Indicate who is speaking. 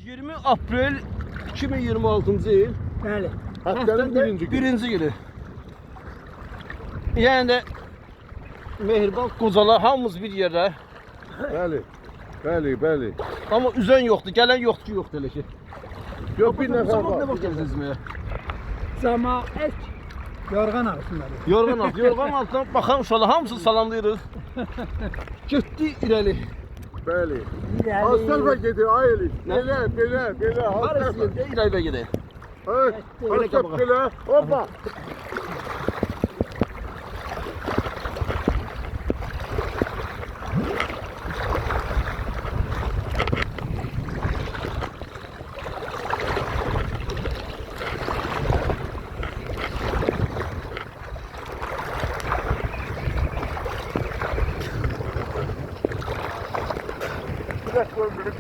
Speaker 1: 20 Aprel 2026-cı il.
Speaker 2: Bəli.
Speaker 3: Həftənin birinci günü.
Speaker 1: Birinci günü. Yəni də mehriban qocalar hamımız bir yerdə.
Speaker 3: Bəli. Bəli, bəli.
Speaker 1: Amma üzən yoxdur, gələn yoxdur ki, yoxdur elə ki.
Speaker 3: Yox, bir nəfər
Speaker 1: Sabah nə
Speaker 3: var.
Speaker 1: vaxt gələcəksiniz izməyə?
Speaker 2: Cama ilk yorğan ağrısındadır.
Speaker 1: Yorğan altından baxan uşaqlar hamısını salamlayırıq. Getdi irəli.
Speaker 3: Bəli. Az tərəfə gedir, ay Elif. Belə, belə, belə. Az
Speaker 1: Harası
Speaker 3: tərəfə.
Speaker 1: yerdə irəli gedək.
Speaker 3: Az
Speaker 1: Belə
Speaker 3: tərəfə,
Speaker 1: qabağa.
Speaker 3: belə. Hoppa. Bir dakika öldürün.